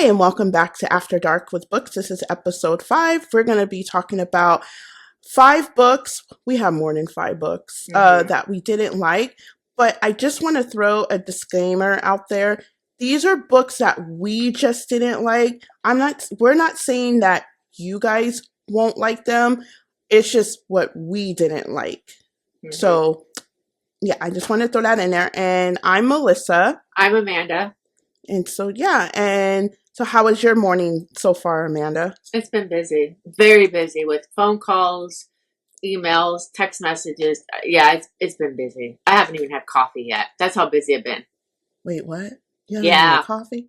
and welcome back to After Dark with Books. This is episode 5. We're going to be talking about 5 books. We have more than 5 books that we didn't like, but I just want to throw a disclaimer out there. These are books that we just didn't like. We're not saying that you guys won't like them. It's just what we didn't like. So, yeah, I just want to throw that in there. And I'm Melissa. I'm Amanda. And so, how was your morning so far, Amanda? It's been busy. Very busy with phone calls, emails, text messages. Yeah, it's been busy. I haven't even had coffee yet. That's how busy I've been. Wait, what? You haven't had coffee?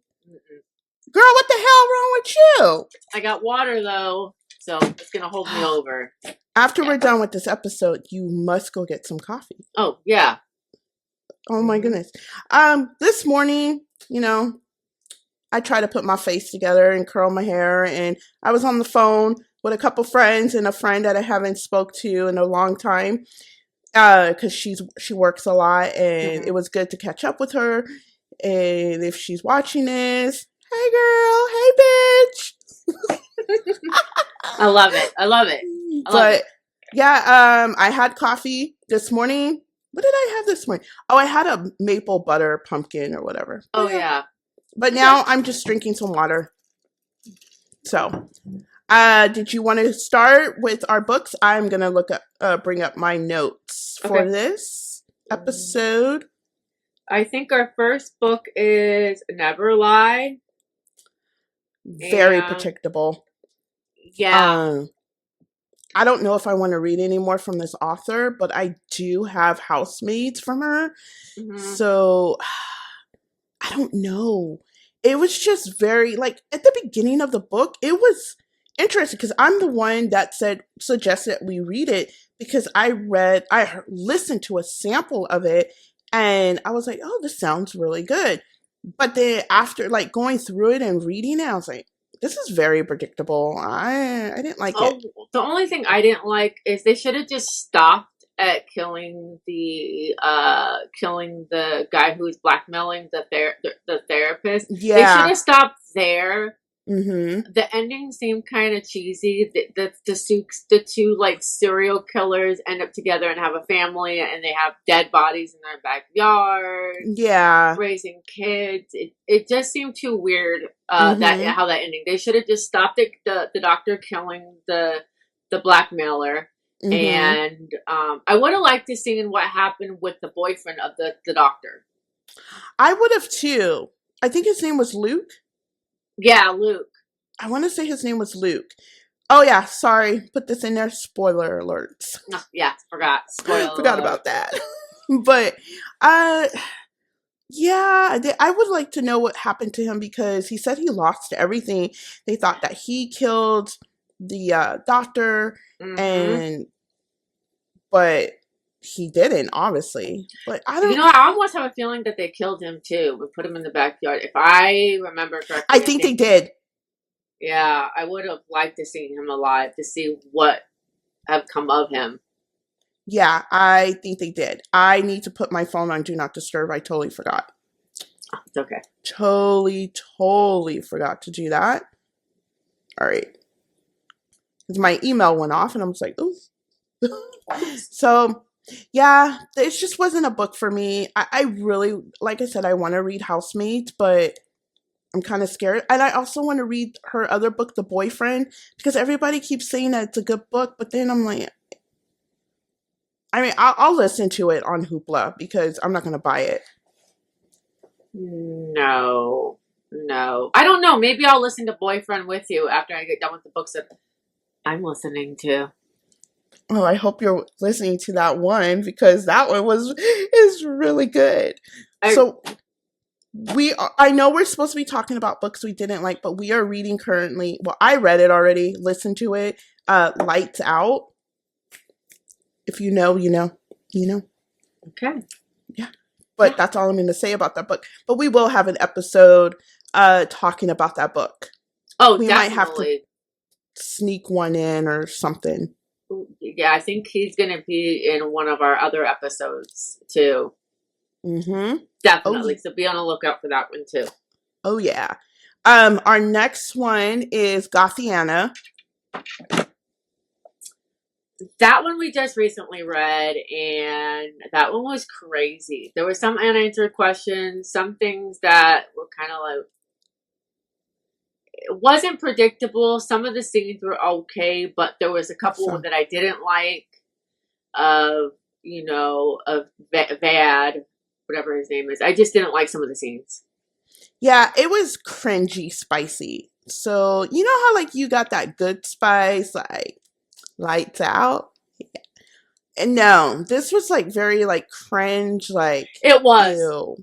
Girl, what the hell wrong with you? I got water, though, so it's going to hold me over. After we're done with this episode, you must go get some coffee. Oh, yeah. Oh, my goodness. This morning, I try to put my face together and curl my hair, and I was on the phone with a couple friends and a friend that I haven't spoke to in a long time because she works a lot, and it was good to catch up with her. And if she's watching this, hey girl, hey bitch. I love it. I had coffee this morning. What did I have this morning? Oh, I had a maple butter pumpkin or whatever. Oh, yeah. But now I'm just drinking some water. So, did you want to start with our books? I'm going to bring up my notes for this episode. I think our first book is Never Lie. Very predictable. Yeah. I don't know if I want to read any more from this author, but I do have Housemaids from her. So, I don't know. It was just very, at the beginning of the book, it was interesting because I'm the one that suggested we read it because I listened to a sample of it and I was like, oh, this sounds really good. But then after, going through it and reading it, I was like, this is very predictable. I didn't like it. The only thing I didn't like is they should have just stopped at killing the guy who's blackmailing the therapist. Yeah, they should have stopped there. The ending seemed kind of cheesy. The two serial killers end up together and have a family, and they have dead bodies in their backyard. Yeah, raising kids. It just seemed too weird. How that ending. They should have just stopped the doctor killing the blackmailer. And I would have liked to see what happened with the boyfriend of the doctor. I would have too. I think his name was Luke. Yeah, Luke. I want to say his name was Luke. Oh yeah, sorry. Put this in there. Spoiler alerts. Oh, yeah, forgot. Forgot about that. But yeah, I would like to know what happened to him because he said he lost everything. They thought that he killed the doctor, but he didn't, obviously. But I don't. I almost have a feeling that they killed him too and put him in the backyard. If I remember correctly, I think they did. Yeah, I would have liked to see him alive to see what have come of him. Yeah, I think they did. I need to put my phone on Do Not Disturb. I totally forgot. Oh, it's okay. Totally forgot to do that. All right. Because my email went off and I was like, ooh. So, yeah, it just wasn't a book for me. I really, like I said, I want to read Housemaids, but I'm kind of scared. And I also want to read her other book, The Boyfriend, because everybody keeps saying that it's a good book, but then I'm like, I'll listen to it on Hoopla because I'm not going to buy it. No. I don't know. Maybe I'll listen to Boyfriend with you after I get done with the books that I'm listening to. Oh, I hope you're listening to that one because that one is really good. I know we're supposed to be talking about books we didn't like, but we are reading currently. Well, I read it already. Listen to it. Lights Out. If you know, you know. Okay. Yeah. But that's all I'm going to say about that book. But we will have an episode talking about that book. Oh, we definitely. might have to sneak one in or something. Yeah, I think he's going to be in one of our other episodes, too. Definitely. So be on the lookout for that one, too. Oh, yeah. Our next one is Gothiana. That one we just recently read, and that one was crazy. There were some unanswered questions, some things that were kind of like, it wasn't predictable. Some of the scenes were okay, but there was a couple that I didn't like. Of Vad, whatever his name is. I just didn't like some of the scenes. Yeah, it was cringy spicy. So you know how like you got that good spice, like lights out? Yeah. And no, this was like very like cringe, like it was. Ew.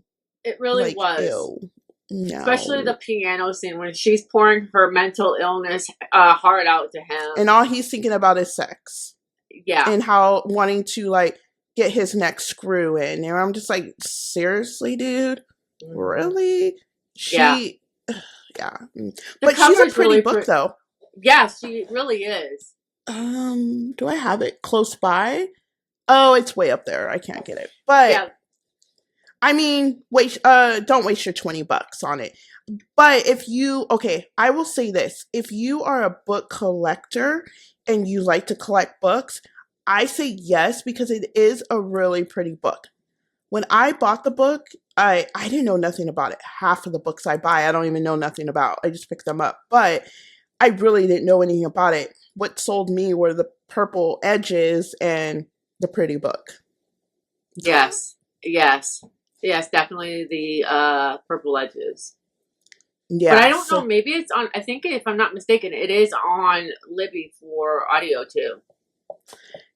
It really like, was. Ew. No. Especially the piano scene when she's pouring her mental illness heart out to him. And all he's thinking about is sex. Yeah. And how wanting to like get his next screw in. And I'm just like, seriously, dude? Really? Yeah. But she's a pretty really book though. Yeah, she really is. Do I have it close by? Oh, it's way up there. I can't get it. But yeah. I mean, don't waste your $20 on it. But I will say this. If you are a book collector and you like to collect books, I say yes, because it is a really pretty book. When I bought the book, I didn't know nothing about it. Half of the books I buy, I don't even know nothing about. I just pick them up. But I really didn't know anything about it. What sold me were the purple edges and the pretty book. Yes, definitely the purple edges. Yeah, but I don't know. Maybe it's on. I think if I'm not mistaken, it is on Libby for audio too.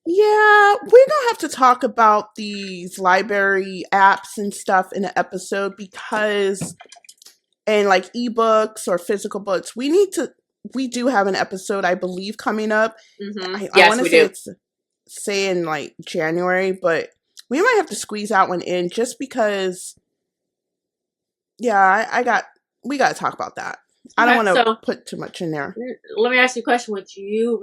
Yeah, we're gonna have to talk about these library apps and stuff in an episode, because, and like ebooks or physical books, we do have an episode, I believe, coming up. Mm-hmm. I want to say in like January, but we might have to squeeze out one in just because. Yeah, we got to talk about that. I don't want to put too much in there. Let me ask you a question. Would you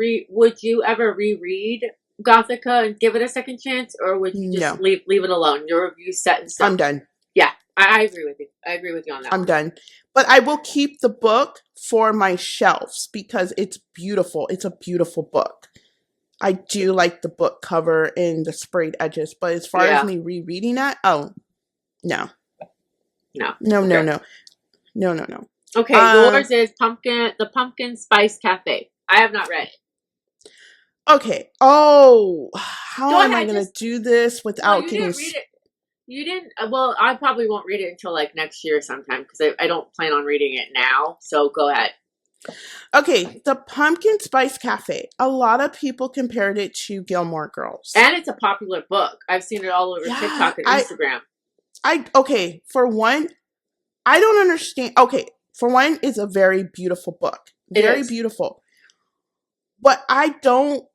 ever reread Gothica and give it a second chance, or would you just leave it alone? Your review's set in stone. I'm done. Yeah, I agree with you. I agree with you on that. I'm done. But I will keep the book for my shelves because it's beautiful. It's a beautiful book. I do like the book cover and the sprayed edges, but as far as me rereading that, no. Okay, yours is the Pumpkin Spice Cafe. I have not read it. Okay. Oh, how am I going to do this without getting... Didn't read it. You didn't... Well, I probably won't read it until like next year sometime, because I don't plan on reading it now. So go ahead. Okay, the Pumpkin Spice Cafe. A lot of people compared it to Gilmore Girls. And it's a popular book. I've seen it all over TikTok and Instagram. Okay, for one, I don't understand. Okay, for one, it's a very beautiful book. Very beautiful. But I don't...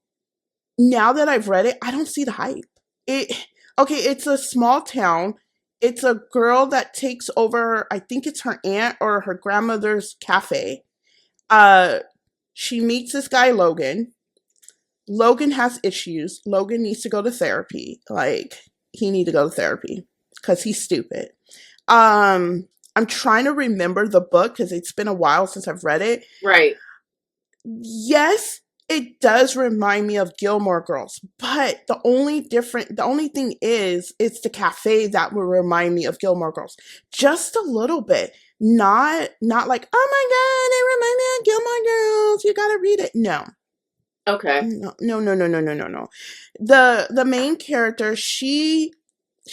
Now that I've read it, I don't see the hype. It's a small town. It's a girl that takes over, I think it's her aunt or her grandmother's cafe. She meets this guy, Logan. Logan has issues. Logan needs to go to therapy. Like, he needs to go to therapy because he's stupid. I'm trying to remember the book because it's been a while since I've read it. Right. Yes, it does remind me of Gilmore Girls, but the only thing is, it's the cafe that will remind me of Gilmore Girls. Just a little bit. Not like, oh my God, they remind me of Gilmore Girls. You gotta read it. No. Okay. No. The main character, she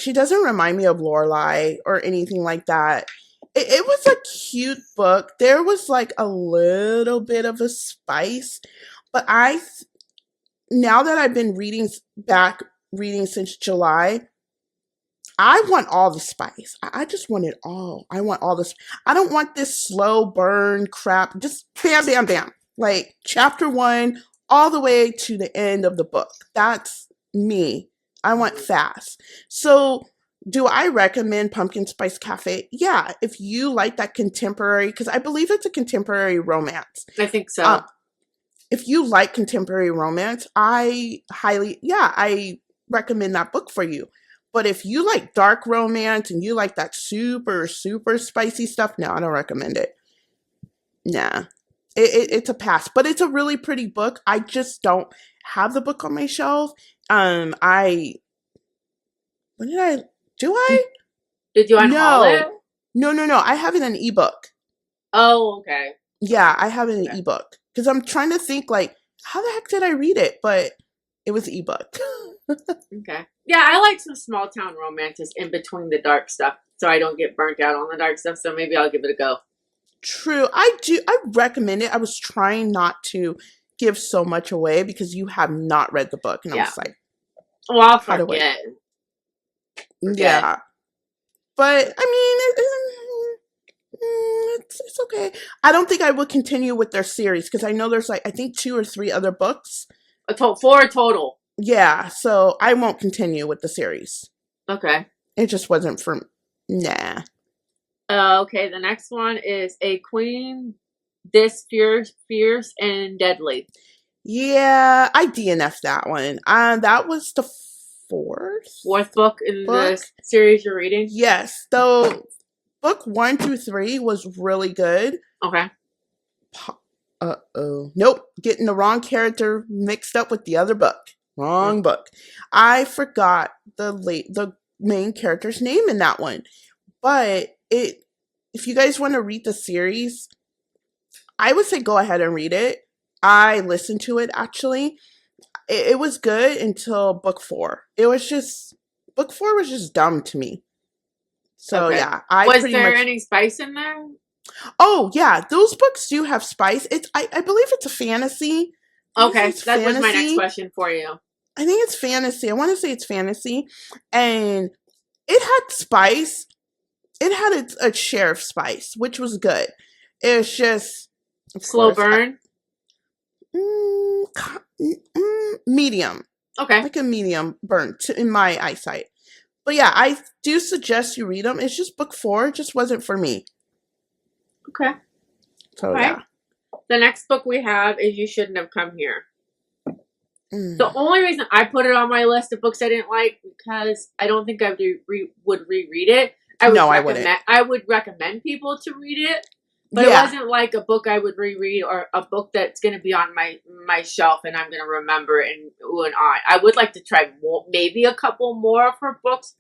doesn't remind me of Lorelai or anything like that. It was a cute book. There was like a little bit of a spice. But now that I've been reading since July, I want all the spice. I just want it all. I want all this. I don't want this slow burn crap. Just bam, bam, bam. Like chapter 1 all the way to the end of the book. That's me. I want fast. So do I recommend Pumpkin Spice Cafe? Yeah, if you like that contemporary, because I believe it's a contemporary romance. I think so. If you like contemporary romance, I recommend that book for you. But if you like dark romance and you like that super, super spicy stuff, no, I don't recommend it. Nah. It's a pass, but it's a really pretty book. I just don't have the book on my shelf. I When did I do I? Did you unhaul it? No. I have it in ebook. Oh, okay. Yeah, I have it in ebook because I'm trying to think like how the heck did I read it, but it was ebook. Okay. Yeah, I like some small town romances in between the dark stuff, so I don't get burnt out on the dark stuff. So maybe I'll give it a go. True, I do. I recommend it. I was trying not to give so much away because you have not read the book, and I was like, well, I'll forget. Yeah, but I mean, it's okay. I don't think I would continue with their series because I know there's like I think 2 or 3 other books. 4 total. Yeah, so I won't continue with the series. Okay. It just wasn't for nah. Okay, the next one is A Queen, This Fierce and Deadly. Yeah, I DNF'd that one. That was the fourth book in the series you're reading? Yes, though book 1 through 3 was really good. Okay. Nope, getting the wrong character mixed up with the other book. Wrong book. I forgot the main character's name in that one. But if you guys want to read the series, I would say go ahead and read it. I listened to it actually. It was good until book 4. Book 4 was just dumb to me. So yeah, was there any spice in there? Oh yeah, those books do have spice. I believe it's a fantasy. Okay, that was my next question for you. I think it's fantasy. I want to say it's fantasy, and it had spice. It had a share of spice, which was good. It was just slow burn. Medium. Okay, like a medium burn in my eyesight. But yeah, I do suggest you read them. It's just book 4. It just wasn't for me. Okay. So yeah. The next book we have is You Shouldn't Have Come Here. The only reason I put it on my list of books I didn't like because I don't think I would reread it. I wouldn't. I would recommend people to read it, but it wasn't like a book I would reread or a book that's going to be on my shelf and I'm going to remember and ooh and ah. I would like to try maybe a couple more of her books.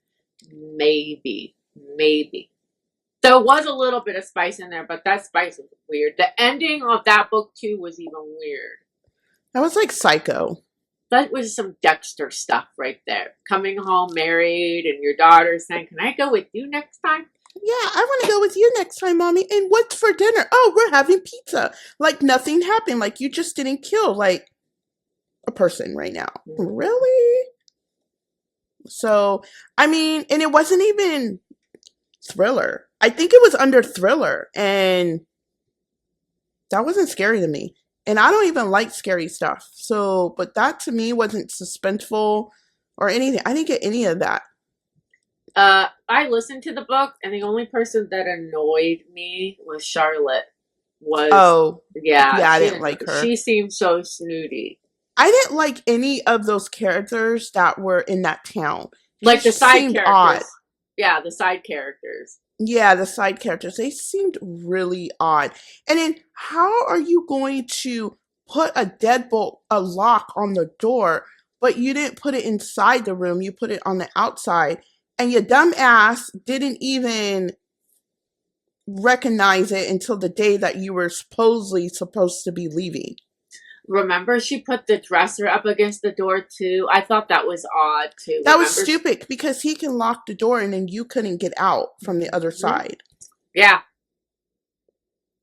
Maybe. There was a little bit of spice in there, but that spice was weird. The ending of that book, too, was even weird. That was like Psycho. That was some Dexter stuff right there. Coming home married and your daughter saying, can I go with you next time? Yeah, I want to go with you next time, Mommy. And what's for dinner? Oh, we're having pizza. Like nothing happened. Like you just didn't kill like a person right now. Mm-hmm. Really? So, I mean, and it wasn't even thriller. I think it was under thriller, and that wasn't scary to me. And I don't even like scary stuff. So, but that to me wasn't suspenseful or anything. I didn't get any of that. I listened to the book, and the only person that annoyed me was Charlotte. I didn't like her. She seemed so snooty. I didn't like any of those characters that were in that town. Like the side characters. Odd. Yeah, the side characters. Yeah, the side characters. They seemed really odd. And then how are you going to put a deadbolt, a lock on the door, but you didn't put it inside the room, you put it on the outside, and your dumb ass didn't even recognize it until the day that you were supposedly supposed to be leaving. Remember, she put the dresser up against the door, too? I thought that was odd, too. That was stupid, because he can lock the door and then you couldn't get out from the other side. Yeah.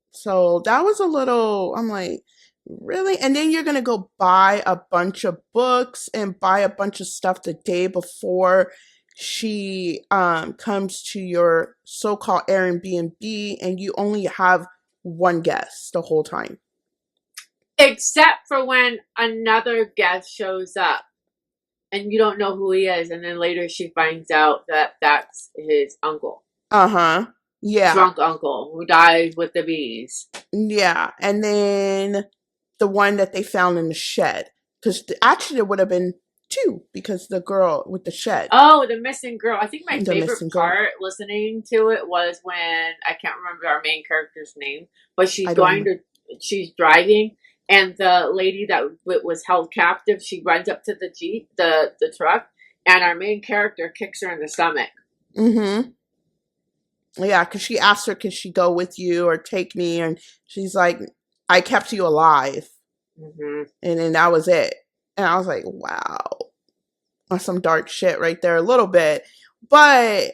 So that was a little, I'm like, really? And then you're going to go buy a bunch of books and buy a bunch of stuff the day before she comes to your so-called Airbnb, and you only have one guest the whole time. Except for when another guest shows up and you don't know who he is, and then later she finds out that that's his uncle. Uh-huh. Yeah. Drunk uncle who dies with the bees. Yeah. And then the one that they found in the shed. Because actually there would have been 2 because the girl with the shed. Oh, the missing girl. I think my The favorite missing girl. part listening to it was when I can't remember our main character's name, but she's driving, and the lady that was held captive, she runs up to the Jeep, the truck, and our main character kicks her in the stomach. Mm-hmm. Yeah, because she asked her, "Could she go with you or take me?" And she's like, "I kept you alive," Mm-hmm. and then that was it. And I was like, "Wow, that's some dark shit right there, a little bit." But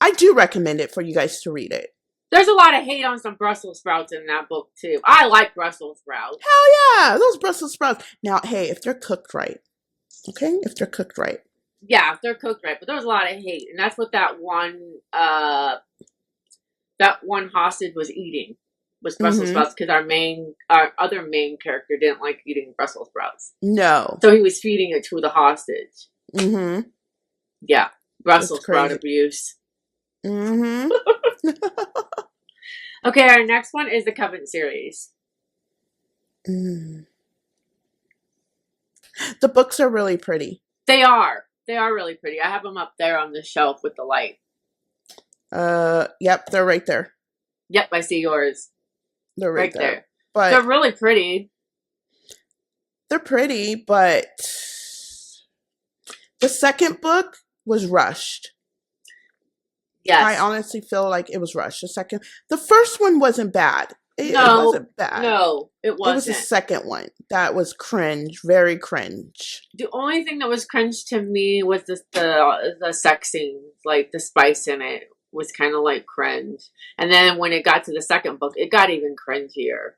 I do recommend it for you guys to read it. There's a lot of hate on some Brussels sprouts in that book too. I like Brussels sprouts. Hell yeah, those Brussels sprouts. Now, hey, if they're cooked right, okay, if they're cooked right. Yeah, they're cooked right, but there's a lot of hate, and that's what that one hostage was eating, was Brussels sprouts, because our other main character didn't like eating Brussels sprouts. No, so he was feeding it to the hostage. Mm-hmm. Yeah, Brussels sprout abuse. Mm-hmm. Okay, our next one is the Coven series. The books are really pretty. They are really pretty. I have them up there on the shelf with the light. Yep, they're right there. Yep, I see yours. They're right there. But they're really pretty. They're pretty, but the second book was rushed. Yes. I honestly feel like it was rushed. The first one wasn't bad. It wasn't bad. No, it wasn't. It was the second one that was cringe, very cringe. The only thing that was cringe to me was the sex scenes, like the spice in it was kind of like cringe. And then when it got to the second book, it got even cringier.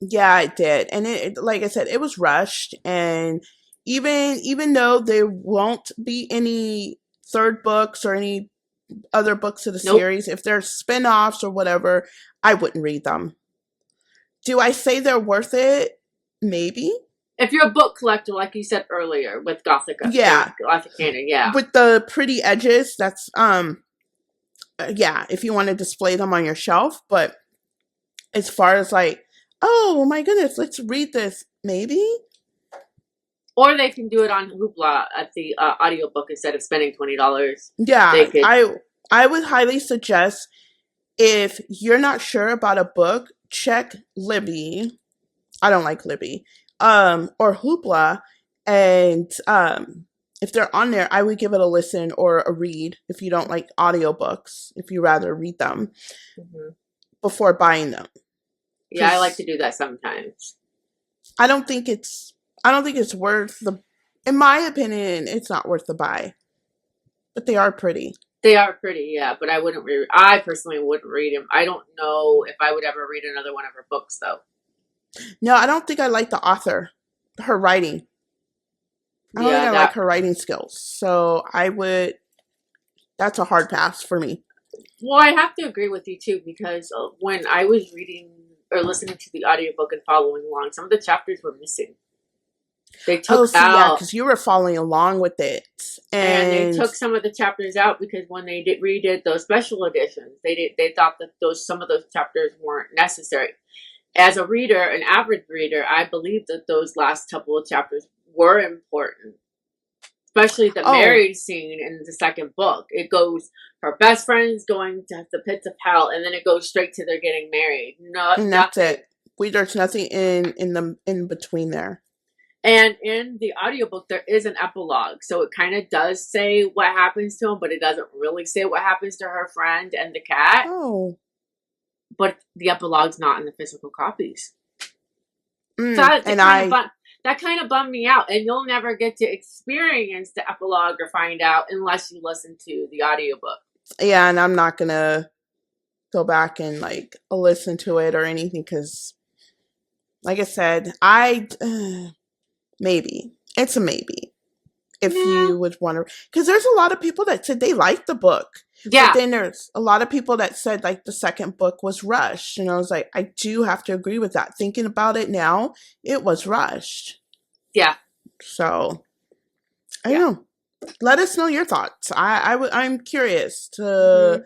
Yeah, it did. And it like I said, it was rushed. And even though there won't be any third books or any other books of the series, if they're spin-offs or whatever, I wouldn't read them. Do I say they're worth it? Maybe. If you're a book collector, like you said earlier, with Gothica. Yeah. Gothic canon, yeah. With the pretty edges, that's, yeah, if you want to display them on your shelf. But as far as like, oh my goodness, let's read this, maybe? Or they can do it on Hoopla at the audiobook instead of spending $20. Yeah, I would highly suggest, if you're not sure about a book, check Libby. I don't like Libby. Or Hoopla. And if they're on there, I would give it a listen or a read if you don't like audiobooks, if you rather read them before buying them. Yeah, I like to do that sometimes. I don't think it's worth in my opinion, it's not worth the buy. But they are pretty. They are pretty, yeah, but I personally wouldn't read them. I don't know if I would ever read another one of her books, though. No, I don't think I like the author. Her writing. I don't think I like her writing skills. So that's a hard pass for me. Well, I have to agree with you, too, because when I was reading or listening to the audiobook and following along, some of the chapters were missing. They took yeah, because you were following along with it. And they took some of the chapters out because when they redid those special editions, they thought that some of those chapters weren't necessary. As a reader, an average reader, I believe that those last couple of chapters were important. Especially the married scene in the second book. It goes, her best friend's going to the pits of hell, and then it goes straight to they're getting married. And that's it. There's nothing in between there. And in the audiobook, there is an epilogue. So it kind of does say what happens to him, but it doesn't really say what happens to her friend and the cat. Oh. But the epilogue's not in the physical copies. So that kind of bummed me out. And you'll never get to experience the epilogue or find out unless you listen to the audiobook. Yeah, and I'm not going to go back and listen to it or anything because, like I said, maybe. It's a maybe. If you would want to. Because there's a lot of people that said they liked the book. Yeah. But then there's a lot of people that said the second book was rushed. And I was like, I do have to agree with that. Thinking about it now, it was rushed. Yeah. So, I don't know. Let us know your thoughts. I'm curious to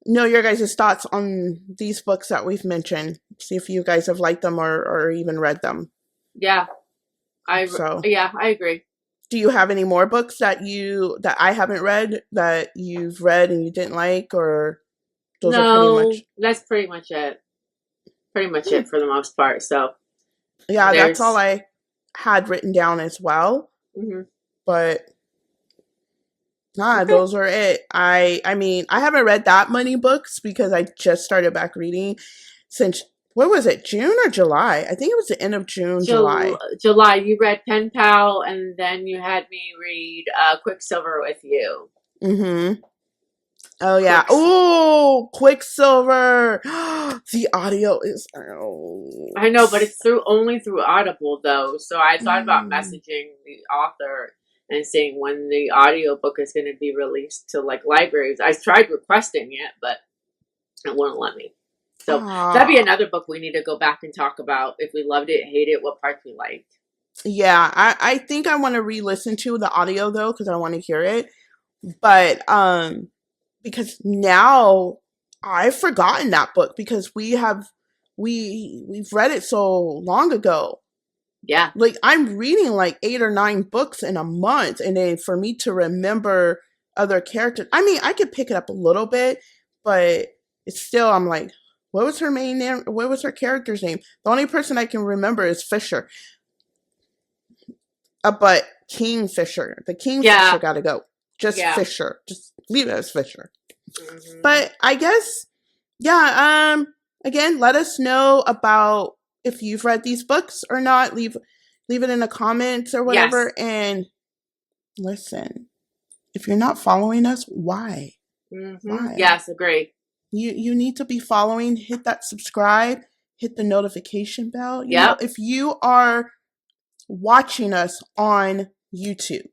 know your guys' thoughts on these books that we've mentioned. See if you guys have liked them or even read them. Yeah. I agree. Do you have any more books that I haven't read that you've read and you didn't like, or those are pretty No, much? that's pretty much it. Pretty much it for the most part. So Yeah, that's all there's. I had written down as well. Hmm. But nah, Okay. those were it. I mean, I haven't read that many books because I just started back reading since, what was it, June or July? I think it was the end of June, July. July, you read Pen Pal, and then you had me read Quicksilver with you. Mm-hmm. Oh yeah. Quicks. Oh, Quicksilver. The audio is. Oh. I know, but it's only through Audible though. So I thought about Mm. messaging the author and saying when the audiobook is going to be released to like libraries. I tried requesting it, but it wouldn't let me. So that'd be Ah. another book we need to go back and talk about if we loved it, hate it, what parts we liked. Yeah, I think I want to re-listen to the audio though because I want to hear it. But because now I've forgotten that book because we've read it so long ago. Yeah. Like I'm reading like 8 or 9 books in a month, and then for me to remember other characters, I mean, I could pick it up a little bit, but it's still, I'm like, what was her main name? What was her character's name? The only person I can remember is Fisher. But Kingfisher, the Kingfisher Yeah. got to go. Just Yeah. Fisher. Just leave it as Fisher. Hmm. But I guess, yeah. Again, let us know about if you've read these books or not. Leave it in the comments or whatever. Yes. And listen, if you're not following us, why? Hmm. Why? Yes, agree. You need to be following. Hit that subscribe. Hit the notification bell. You know, Yep. if you are watching us on YouTube,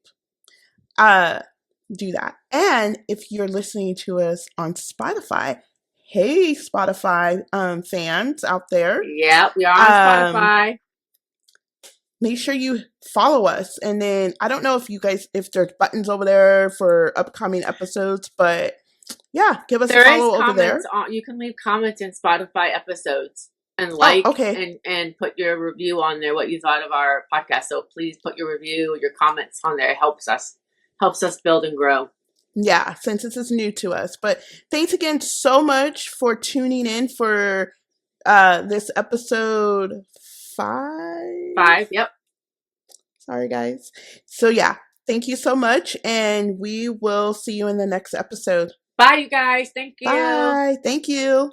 do that. And if you're listening to us on Spotify, hey Spotify fans out there, Yep, we are on um Spotify. make sure you follow us. And then I don't know if you guys, if there's buttons over there for upcoming episodes, but yeah, give us a There is follow over comments there. on. You can leave comments in Spotify episodes and Oh, like okay. and put your review on there. What you thought of our podcast. So please put your review, your comments on there. It helps us build and grow. Yeah, since this is new to us. But thanks again so much for tuning in for this episode 5. 5. Yep. Sorry, guys. So, yeah, thank you so much. And we will see you in the next episode. Bye, you guys. Thank you. Bye. Thank you.